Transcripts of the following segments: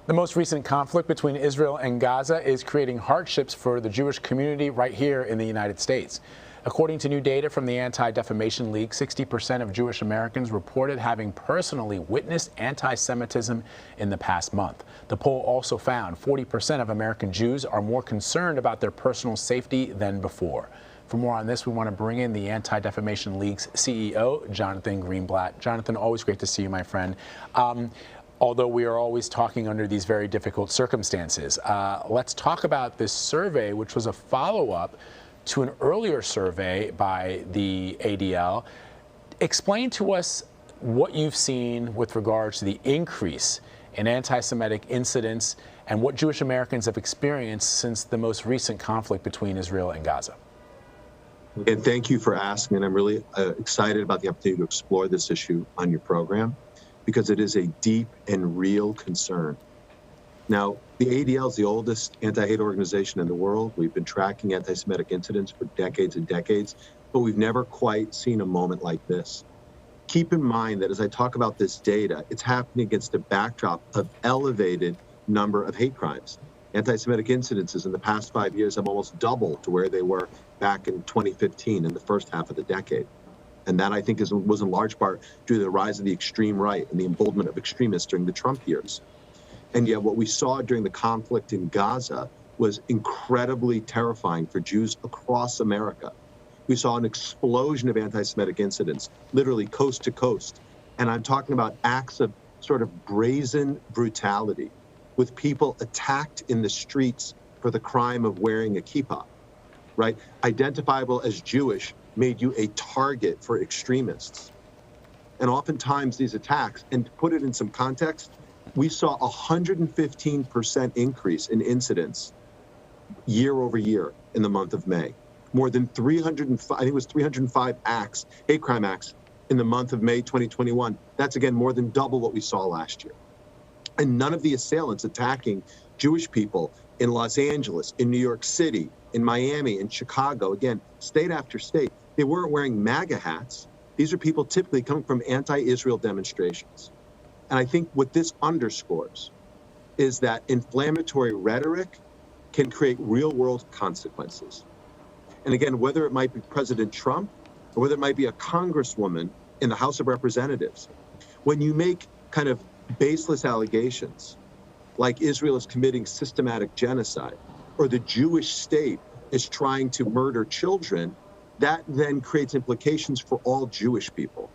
The most recent conflict between Israel and Gaza is creating hardships for the Jewish community right here in the United States. According to new data from the Anti-Defamation League, 60% of Jewish Americans reported having personally witnessed anti-Semitism in the past month. The poll also found 40% of American Jews are more concerned about their personal safety than before. For more on this, we want to bring in the Anti-Defamation League's CEO, Jonathan Greenblatt. Jonathan, always great to see you, my friend. Although we are always talking under these very difficult circumstances. Let's talk about this survey, which was a follow-up to an earlier survey by the ADL. Explain to us what you've seen with regards to the increase in anti-Semitic incidents and what Jewish Americans have experienced since the most recent conflict between Israel and Gaza. And thank you for asking, and I'm really excited about the opportunity to explore this issue on your program, because it is a deep and real concern. Now, the ADL is the oldest anti-hate organization in the world. We've been tracking anti-Semitic incidents for decades and decades, but we've never quite seen a moment like this. Keep in mind that as I talk about this data, it's happening against a backdrop of elevated number of hate crimes. Anti-Semitic incidences in the past 5 years have almost doubled to where they were back in 2015 in the first half of the decade. And that, I think, was in large part due to the rise of the extreme right and the emboldenment of extremists during the Trump years. And yet what we saw during the conflict in Gaza was incredibly terrifying for Jews across America. We saw an explosion of anti-Semitic incidents, literally coast to coast. And I'm talking about acts of sort of brazen brutality, with people attacked in the streets for the crime of wearing a kippah, right? Identifiable as Jewish made you a target for extremists. And oftentimes these attacks, and to put it in some context, we saw a 115% increase in incidents year over year in the month of May. More than 305, I think it was 305 acts, hate crime acts in the month of May 2021. That's again more than double what we saw last year. And none of the assailants attacking Jewish people in Los Angeles, in New York City, in Miami, in Chicago, again, state after state, they weren't wearing MAGA hats. These are people typically coming from anti-Israel demonstrations. And I think what this underscores is that inflammatory rhetoric can create real-world consequences. And again, whether it might be President Trump or whether it might be a congresswoman in the House of Representatives, when you make kind of baseless allegations like Israel is committing systematic genocide or the Jewish state is trying to murder children, that then creates implications for all Jewish people.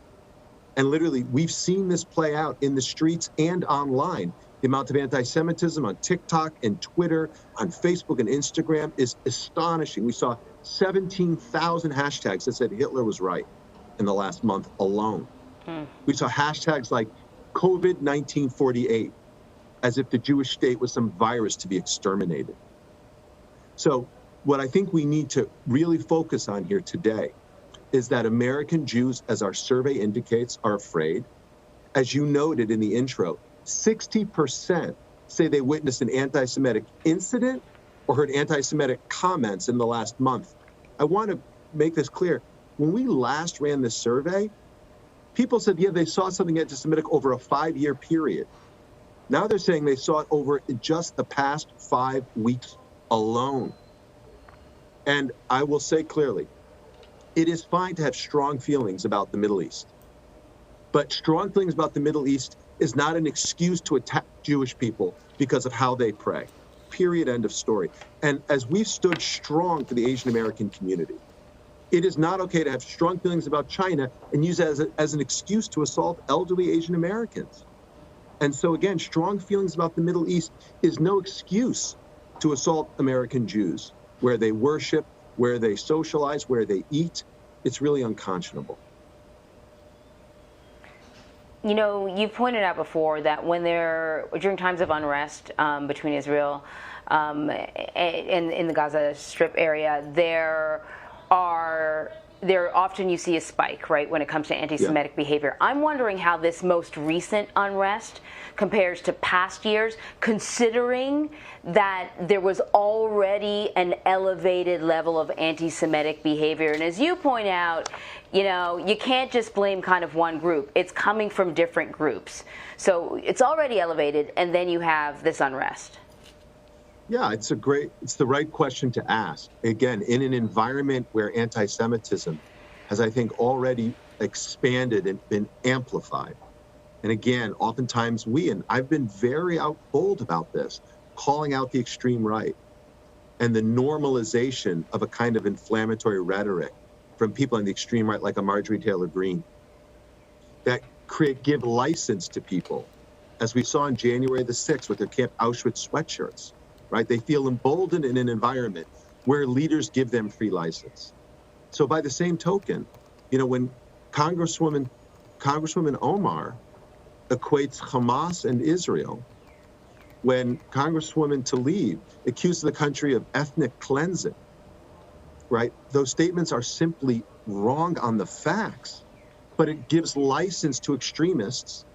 And literally, we've seen this play out in the streets and online. The amount of anti-Semitism on TikTok and Twitter, on Facebook and Instagram is astonishing. We saw 17,000 hashtags that said Hitler was right in the last month alone. We saw hashtags like COVID-1948, as if the Jewish state was some virus to be exterminated. So what I think we need to really focus on here today is that American Jews, as our survey indicates, are afraid. As you noted in the intro, 60% say they witnessed an anti-Semitic incident or heard anti-Semitic comments in the last month. I want to make this clear. When we last ran this survey, people said, yeah, they saw something anti-Semitic over a 5-year period. Now they're saying they saw it over just the past 5 weeks alone. And I will say clearly, it is fine to have strong feelings about the Middle East. But strong feelings about the Middle East is not an excuse to attack Jewish people because of how they pray. Period, end of story. And as we've stood strong for the Asian American community, it is not okay to have strong feelings about China and use it as an excuse to assault elderly Asian Americans. And so again, strong feelings about the Middle East is no excuse to assault American Jews, where they worship, where they socialize, where they eat. It's really unconscionable. You know, you've pointed out before that during times of unrest between Israel and in the Gaza Strip area, there often you see a spike, right, when it comes to anti-Semitic behavior. I'm wondering how this most recent unrest compares to past years, considering that there was already an elevated level of anti-Semitic behavior. And as you point out, you know, you can't just blame kind of one group. It's coming from different groups. So it's already elevated, and then you have this unrest. Yeah, it's the right question to ask. Again, in an environment where anti-Semitism has, I think, already expanded and been amplified. And again, oftentimes and I've been very bold about this, calling out the extreme right and the normalization of a kind of inflammatory rhetoric from people on the extreme right, like a Marjorie Taylor Greene, that give license to people, as we saw on January the 6th with their Camp Auschwitz sweatshirts, right? They feel emboldened in an environment where leaders give them free license. So by the same token, you know, when Congresswoman Omar equates Hamas and Israel, when Congresswoman Tlaib accused the country of ethnic cleansing, right? Those statements are simply wrong on the facts, but it gives license to extremists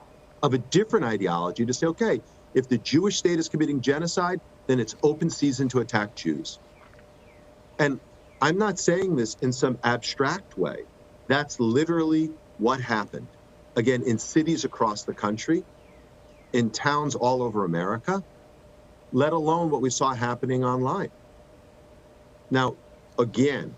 of a different ideology to say, okay, if the Jewish state is committing genocide, then it's open season to attack Jews. And I'm not saying this in some abstract way. That's literally what happened. Again, in cities across the country, in towns all over America, let alone what we saw happening online. Now, again,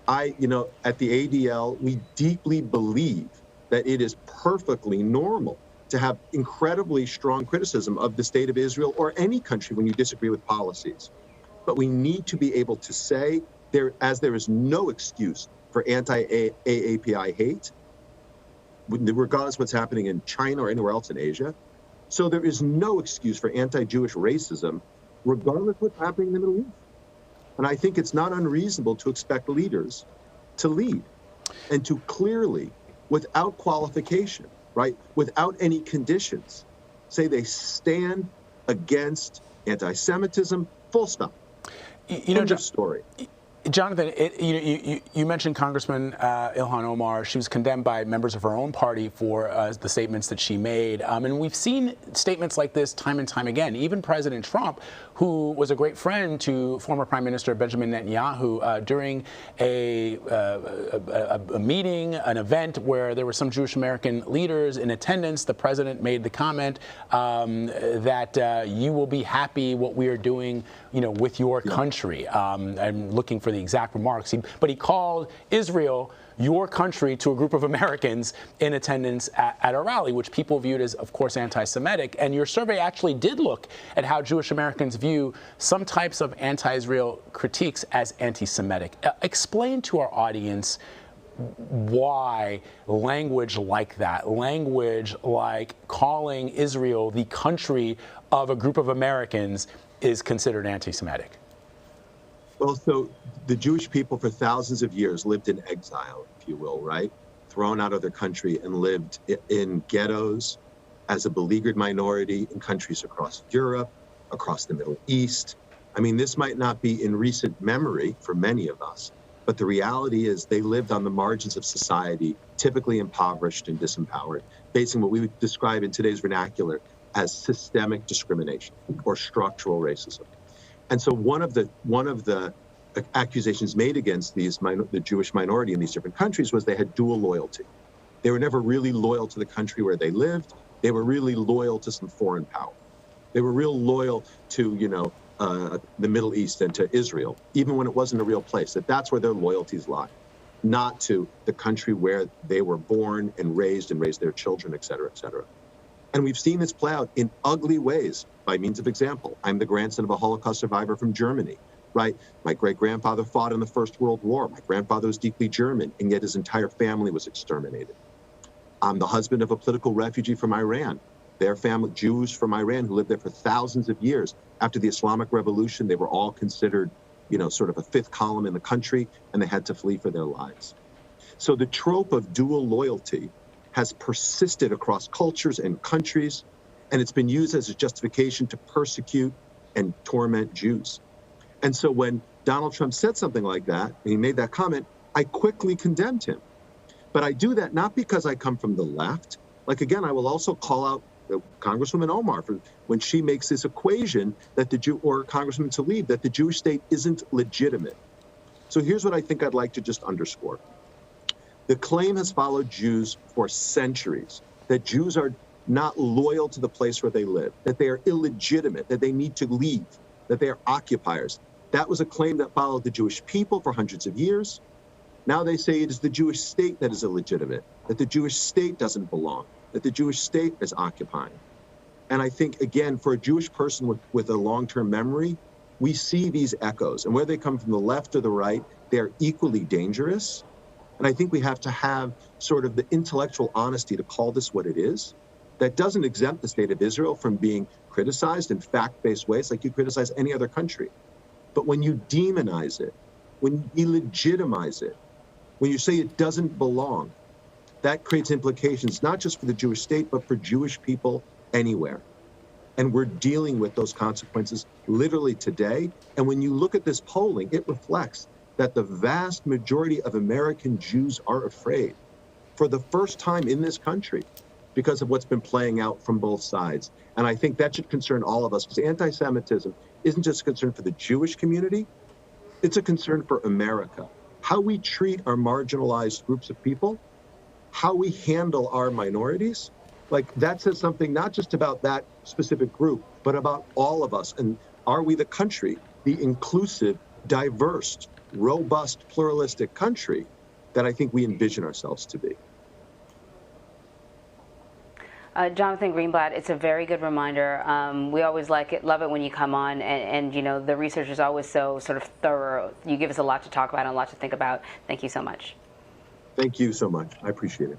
at the ADL, we deeply believe that it is perfectly normal to have incredibly strong criticism of the state of Israel or any country when you disagree with policies. But we need to be able to say, there is no excuse for anti-AAPI hate, regardless of what's happening in China or anywhere else in Asia. So there is no excuse for anti-Jewish racism, regardless of what's happening in the Middle East. And I think it's not unreasonable to expect leaders to lead and to clearly, without qualification, right, without any conditions, say they stand against anti-Semitism, full stop. End of story. Jonathan, you mentioned Congressman Ilhan Omar. She was condemned by members of her own party for the statements that she made. And we've seen statements like this time and time again. Even President Trump, who was a great friend to former Prime Minister Benjamin Netanyahu, during a meeting, an event where there were some Jewish American leaders in attendance, the president made the comment that you will be happy what we are doing, with your country. I'm looking for the exact remarks, but he called Israel your country to a group of Americans in attendance at a rally, which people viewed as, of course, anti-Semitic. And your survey actually did look at how Jewish Americans view some types of anti-Israel critiques as anti-Semitic. Explain to our audience why language like that, language like calling Israel the country of a group of Americans, is considered anti-Semitic. Well, so the Jewish people for thousands of years lived in exile, if you will, right? Thrown out of their country and lived in ghettos as a beleaguered minority in countries across Europe, across the Middle East. I mean, this might not be in recent memory for many of us, but the reality is they lived on the margins of society, typically impoverished and disempowered, facing what we would describe in today's vernacular as systemic discrimination or structural racism. And so one of the accusations made against the Jewish minority in these different countries was they had dual loyalty. They were never really loyal to the country where they lived. They were really loyal to some foreign power. They were real loyal to, the Middle East and to Israel, even when it wasn't a real place. That's where their loyalties lie, not to the country where they were born and raised their children, et cetera, et cetera. And we've seen this play out in ugly ways. By means of example, I'm the grandson of a Holocaust survivor from Germany, right? My great-grandfather fought in the First World War. My grandfather was deeply German, and yet his entire family was exterminated. I'm the husband of a political refugee from Iran. Their family, Jews from Iran, who lived there for thousands of years. After the Islamic Revolution, they were all considered, sort of a fifth column in the country, and they had to flee for their lives. So the trope of dual loyalty has persisted across cultures and countries, and it's been used as a justification to persecute and torment Jews. And so when Donald Trump said something like that, and he made that comment, I quickly condemned him. But I do that not because I come from the left. Like, again, I will also call out Congresswoman Omar for when she makes this equation that or Congressman Tlaib, that the Jewish state isn't legitimate. So here's what I think I'd like to just underscore. The claim has followed Jews for centuries, that Jews are not loyal to the place where they live, that they are illegitimate, that they need to leave, that they are occupiers. That was a claim that followed the Jewish people for hundreds of years. Now they say it is the Jewish state that is illegitimate, that the Jewish state doesn't belong, that the Jewish state is occupying. And I think, again, for a Jewish person with a long-term memory, we see these echoes. And whether they come from the left or the right, they are equally dangerous. And I think we have to have sort of the intellectual honesty to call this what it is. That doesn't exempt the state of Israel from being criticized in fact-based ways like you criticize any other country. But when you demonize it, when you delegitimize it, when you say it doesn't belong, that creates implications not just for the Jewish state, but for Jewish people anywhere. And we're dealing with those consequences literally today. And when you look at this polling, it reflects that the vast majority of American Jews are afraid for the first time in this country because of what's been playing out from both sides. And I think that should concern all of us, because anti-Semitism isn't just a concern for the Jewish community, it's a concern for America. How we treat our marginalized groups of people, how we handle our minorities, like that says something not just about that specific group, but about all of us. And are we the country, the inclusive, diverse, robust, pluralistic country that I think we envision ourselves to be? Jonathan Greenblatt, it's a very good reminder. We always love it when you come on, and you know, the research is always so sort of thorough. You give us a lot to talk about and a lot to think about. Thank you so much. Thank you so much. I appreciate it.